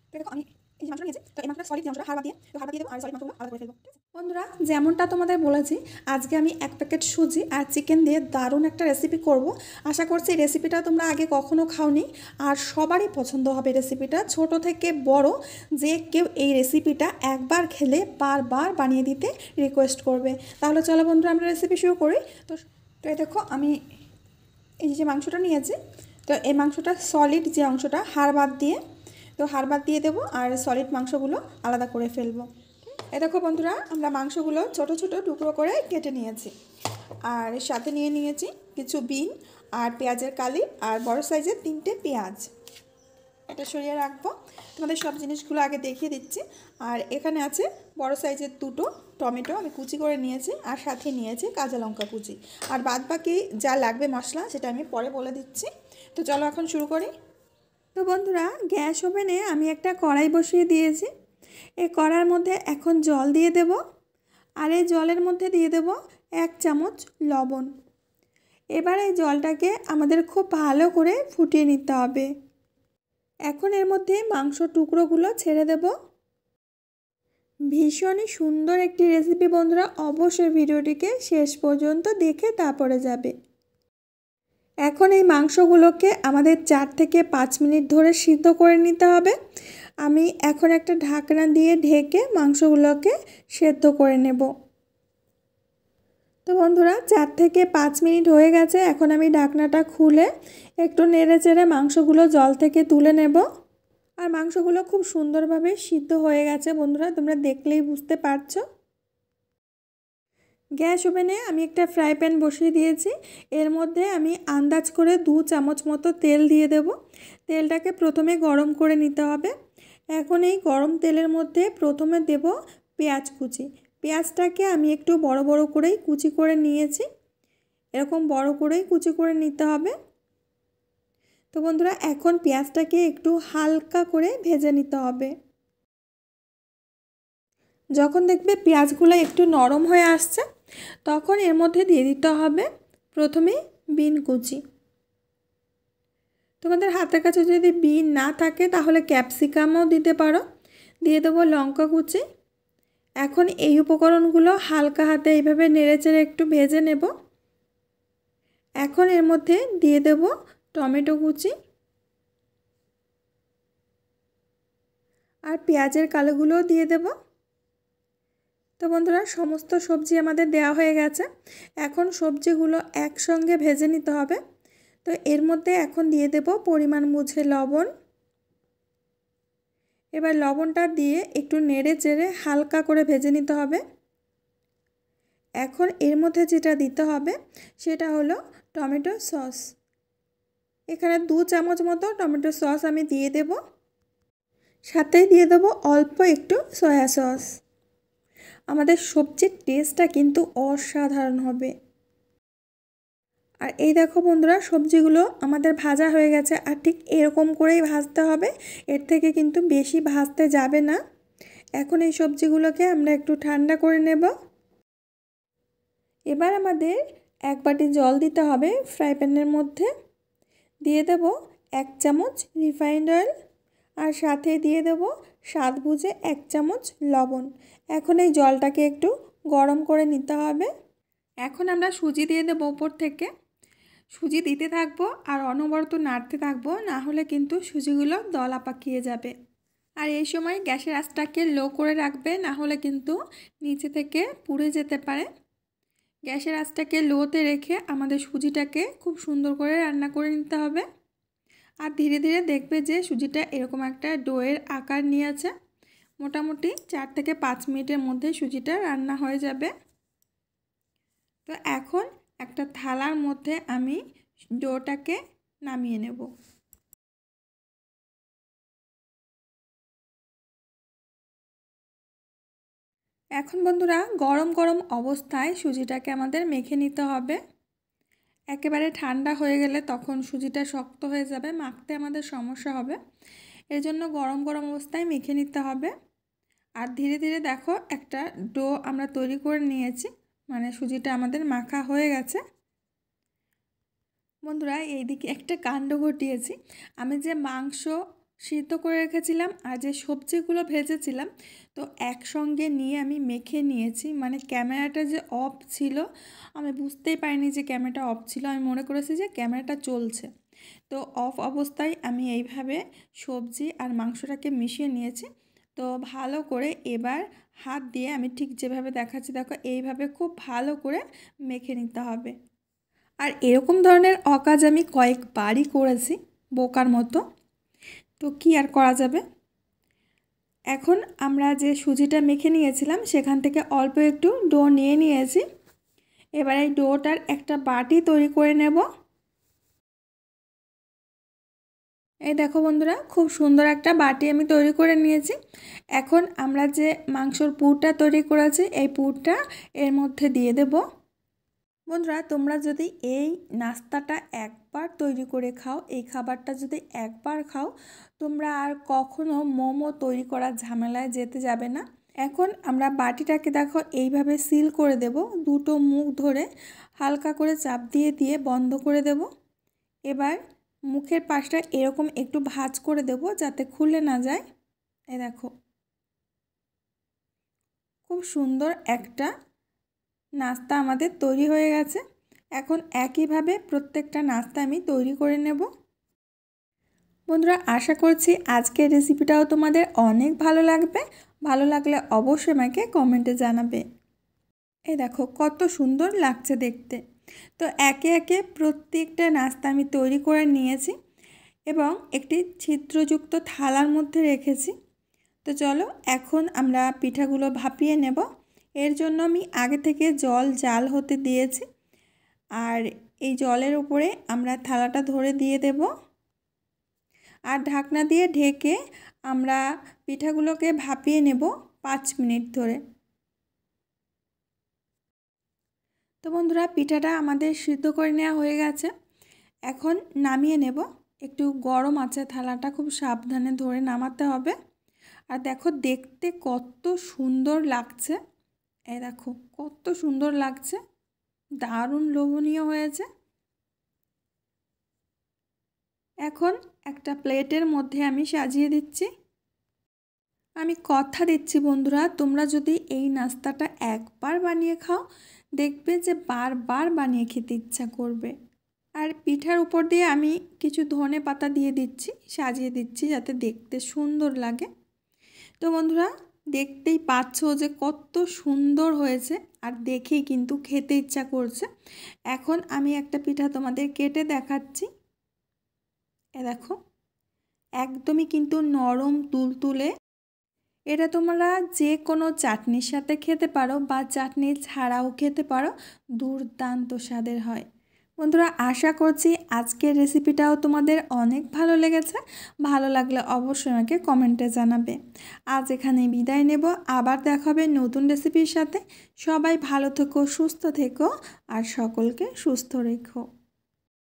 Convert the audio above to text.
তো দেখো আমি এই যে মাংসটা নিয়েছি, তো এই মাংসটা সলিড যে অংশটা হাড় বাদ দিয়ে, তো হাড় বাদ দিয়ে দেবো আর সলিড মাংসগুলো আলাদা করে ফেলবো। বন্ধুরা, যেমনটা তোমাদের বলেছি, আজকে আমি 1 প্যাকেট সুজি আর চিকেন দিয়ে দারুণ একটা রেসিপি করব। আশা করছি এই রেসিপিটা তোমরা আগে কখনো খাওনি আর সবারই পছন্দ হবে রেসিপিটা, ছোট থেকে বড় যে কেউ এই রেসিপিটা একবার খেলে বারবার বানিয়ে দিতে রিকোয়েস্ট করবে। তাহলে চলো বন্ধুরা আমরা রেসিপি শুরু করি। তো তো এই দেখো আমি এই যে মাংসটা নিয়েছি, তো এই মাংসটা সলিড যে অংশটা হাড় বাদ দিয়ে, তো হাড় বাদ দিয়ে দেবো আর সলিড মাংসগুলো আলাদা করে ফেলবো। এই দেখো বন্ধুরা, আমরা মাংসগুলো ছোট ছোট টুকরো করে কেটে নিয়েছি আর সাথে নিয়ে নিয়েছি কিছু বিন আর পেঁয়াজের কালি আর বড় সাইজের 3টে পেঁয়াজ। এটা সরিয়ে রাখবো, তোমাদের সব জিনিসগুলো আগে দেখিয়ে দিচ্ছি। আর এখানে আছে বড় সাইজের 2টো টমেটো আমি কুচি করে নিয়েছি আর সাথে নিয়েছি কাঁচা লঙ্কা কুচি। আর বাদ বাকি যা লাগবে মশলা সেটা আমি পরে বলে দিচ্ছি। তো চলো এখন শুরু করি। তো বন্ধুরা, গ্যাস ওভেনে আমি একটা কড়াই বসিয়ে দিয়েছি। এই কড়ার মধ্যে এখন জল দিয়ে দেব আর এই জলের মধ্যে দিয়ে দেব 1 চামচ লবণ। এবার এই জলটাকে আমাদের খুব ভালো করে ফুটিয়ে নিতে হবে। এখন এর মধ্যে মাংস টুকরোগুলো ছেড়ে দেব। ভীষণই সুন্দর একটি রেসিপি বন্ধুরা, অবশ্যই ভিডিওটিকে শেষ পর্যন্ত দেখে তারপরে যাবে। এখন এই মাংসগুলোকে আমাদের 4 থেকে 5 মিনিট ধরে সিদ্ধ করে নিতে হবে। আমি এখন একটা ঢাকনা দিয়ে ঢেকে মাংসগুলোকে সেদ্ধ করে নেব। তো বন্ধুরা, 4 থেকে 5 মিনিট হয়ে গেছে। এখন আমি ঢাকনাটা খুলে একটু নেড়ে চেড়ে মাংসগুলো জল থেকে তুলে নেব। আর মাংসগুলো খুব সুন্দরভাবে সিদ্ধ হয়ে গেছে বন্ধুরা, তোমরা দেখলেই বুঝতে পারছো। গ্যাস ওভেনে আমি একটা ফ্রাই প্যান বসিয়ে দিয়েছি। এর মধ্যে আমি আন্দাজ করে 2 চামচ মতো তেল দিয়ে দেব। তেলটাকে প্রথমে গরম করে নিতে হবে। এখন এই গরম তেলের মধ্যে প্রথমে দেব পেঁয়াজ কুচি। পেঁয়াজটাকে আমি একটু বড় বড় করেই কুচি করে নিয়েছি, এরকম বড় করেই কুচি করে নিতে হবে। তো বন্ধুরা, এখন পেঁয়াজটাকে একটু হালকা করে ভেজে নিতে হবে। যখন দেখবে পেঁয়াজগুলো একটু নরম হয়ে আসছে, তখন এর মধ্যে দিয়ে দিতে হবে প্রথমে বিন কুচি। তোমাদের হাতের কাছে যদি বিন না থাকে তাহলে ক্যাপসিকামও দিতে পারো। দিয়ে দেবো লঙ্কা কুচি। এখন এই উপকরণগুলো হালকা হাতে এইভাবে নেড়েচেড়ে একটু ভেজে নেব। এখন এর মধ্যে দিয়ে দেব টমেটো কুচি আর পেঁয়াজের কালোগুলোও দিয়ে দেব। তো বন্ধুরা, সমস্ত সবজি আমাদের দেওয়া হয়ে গেছে। এখন সবজিগুলো একসঙ্গে ভেজে নিতে হবে। তো এর মধ্যে এখন দিয়ে দেব পরিমাণ বুঝে লবণ। এবার লবণটা দিয়ে একটু নেড়ে চেড়ে হালকা করে ভেজে নিতে হবে। এখন এর মধ্যে যেটা দিতে হবে সেটা হলো টমেটো সস। এখানে 2 চামচ মতো টমেটো সস আমি দিয়ে দেব। সাথেই দিয়ে দেব অল্প একটু সয়া সস। আমাদের সবজির টেস্টটা কিন্তু অসাধারণ হবে। আর এই দেখো বন্ধুরা, সবজিগুলো আমাদের ভাজা হয়ে গেছে আর ঠিক এরকম করেই ভাজতে হবে, এর থেকে কিন্তু বেশি ভাজতে যাবে না। এখন এই সবজিগুলোকে আমরা একটু ঠান্ডা করে নেব। এবার আমাদের 1 বাটি জল দিতে হবে ফ্রাই প্যানের মধ্যে। দিয়ে দেব 1 চামচ রিফাইন্ড অয়েল আর সাথে দিয়ে দেব স্বাদ বুঝে 1 চামচ লবণ। এখন এই জলটাকে একটু গরম করে নিতে হবে। এখন আমরা সুজি দিয়ে দেবো উপর থেকে। সুজি দিতে থাকবো আর অনবরত নাড়তে থাকবো, না হলে কিন্তু সুজিগুলো দলা পাকিয়ে যাবে। আর এই সময় গ্যাসের আঁচটাকে লো করে রাখবে, না হলে কিন্তু নিচে থেকে পুড়ে যেতে পারে। গ্যাসের আঁচটাকে লোতে রেখে আমাদের সুজিটাকে খুব সুন্দর করে রান্না করে নিতে হবে। আর ধীরে ধীরে দেখবে যে সুজিটা এরকম একটা ডোয়ের আকার নিয়েছে। মোটামুটি 4 থেকে 5 মিনিটের মধ্যে সুজিটা রান্না হয়ে যাবে। তো এখন একটা থালার মধ্যে আমি ডোটাকে নামিয়ে নেব। এখন বন্ধুরা, গরম গরম অবস্থায় সুজিটাকে আমাদের মেখে নিতে হবে। একেবারে ঠান্ডা হয়ে গেলে তখন সুজিটা শক্ত হয়ে যাবে, মাখতে আমাদের সমস্যা হবে। এর জন্য গরম গরম অবস্থায় মেখে নিতে হবে। আর ধীরে ধীরে দেখো একটা ডো আমরা তৈরি করে নিয়েছি, মানে সুজিটা আমাদের মাখা হয়ে গেছে। বন্ধুরা, এইদিকে একটা কাণ্ড ঘটিয়েছি। আমি যে মাংস সিদ্ধ করে রেখেছিলাম আর যে সবজিগুলো ভেজেছিলাম তো একসঙ্গে নিয়ে আমি মেখে নিয়েছি। মানে ক্যামেরাটা যে অফ ছিল আমি বুঝতেই পারিনি যে ক্যামেরাটা অফ ছিল, আমি মনে করেছি যে ক্যামেরাটা চলছে। তো অফ অবস্থায় আমি এইভাবে সবজি আর মাংসটাকে মিশিয়ে নিয়েছি। তো ভালো করে এবার হাত দিয়ে আমি ঠিক যেভাবে দেখাচ্ছি দেখো এইভাবে খুব ভালো করে মেখে নিতে হবে। আর এরকম ধরনের অকাজ আমি কয়েকবারই করেছি বোকার মতো, তো কি আর করা যাবে। এখন আমরা যে সুজিটা মেখে নিয়েছিলাম সেখান থেকে অল্প একটু ডো নিয়ে নিয়েছি। এবার এই ডোটার একটা বাটি তৈরি করে নেব। এই দেখো বন্ধুরা, খুব সুন্দর একটা বাটি আমি তৈরি করে নিয়েছি। এখন আমরা যে মাংসর পুরটা তৈরি করেছি এই পুরটা এর মধ্যে দিয়ে দেব। বন্ধুরা, তোমরা যদি এই নাস্তাটা একবার তৈরি করে খাও, এই খাবারটা যদি একবার খাও, তোমরা আর কখনো মোমো তৈরি করার ঝামেলায় যেতে যাবে না। এখন আমরা বাটিটাকে দেখো এইভাবে সিল করে দেব, দুটো মুখ ধরে হালকা করে চাপ দিয়ে দিয়ে বন্ধ করে দেব। এবার মুখের পাশটা এরকম একটু ভাঁজ করে দেব যাতে খুলে না যায়। এই দেখো খুব সুন্দর একটা নাস্তা আমাদের তৈরি হয়ে গেছে। এখন একইভাবে প্রত্যেকটা নাস্তা আমি তৈরি করে নেব। বন্ধুরা, আশা করছি আজকের রেসিপিটাও তোমাদের অনেক ভালো লাগবে। ভালো লাগলে অবশ্যই আমাকে কমেন্টে জানাবে। এই দেখো কত সুন্দর লাগছে দেখতে। তো একে একে প্রত্যেকটা নাস্তা আমি তৈরি করে নিয়েছি এবং একটি ছিদ্রযুক্ত থালার মধ্যে রেখেছি। তো চলো এখন আমরা পিঠাগুলো ভাপিয়ে নেব। এর জন্য আমি আগে থেকে জল জাল হতে দিয়েছি আর এই জলের উপরে আমরা থালাটা ধরে দিয়ে দেব আর ঢাকনা দিয়ে ঢেকে আমরা পিঠাগুলোকে ভাপিয়ে নেব 5 মিনিট ধরে। তো বন্ধুরা, পিঠাটা আমাদের সিদ্ধ করে নেওয়া হয়ে গেছে। এখন নামিয়ে নেব। একটু গরম আছে থালাটা, খুব সাবধানে ধরে নামাতে হবে। আর দেখো দেখতে কত সুন্দর লাগছে। এই দেখো কত সুন্দর লাগছে, দারুণ লোভনীয় হয়েছে। এখন একটা প্লেটের মধ্যে আমি সাজিয়ে দিচ্ছি। আমি কথা দিচ্ছি বন্ধুরা, তোমরা যদি এই নাস্তাটা একবার বানিয়ে খাও দেখবে যে বারবার বানিয়ে খেতে ইচ্ছা করবে। আর পিঠার উপর দিয়ে আমি কিছু ধনে পাতা দিয়ে দিচ্ছি, সাজিয়ে দিচ্ছি যাতে দেখতে সুন্দর লাগে। তো বন্ধুরা, দেখতেই পাচ্ছ যে কত সুন্দর হয়েছে আর দেখেই কিন্তু খেতে ইচ্ছা করছে। এখন আমি একটা পিঠা তোমাদের কেটে দেখাচ্ছি। এ দেখো একদমই কিন্তু নরম তুলতুলে। এটা তোমরা যে কোনো চাটনির সাথে খেতে পারো বা চাটনি ছাড়াও খেতে পারো, দুর্দান্ত স্বাদের হয়। বন্ধুরা, আশা করছি আজকের রেসিপিটাও তোমাদের অনেক ভালো লেগেছে। ভালো লাগলে অবশ্যই আমাকে কমেন্টে জানাবে। আজ এখানেই বিদায় নেব, আবার দেখা হবে নতুন রেসিপির সাথে। সবাই ভালো থেকো, সুস্থ থেকো আর সকলকে সুস্থ রেখো।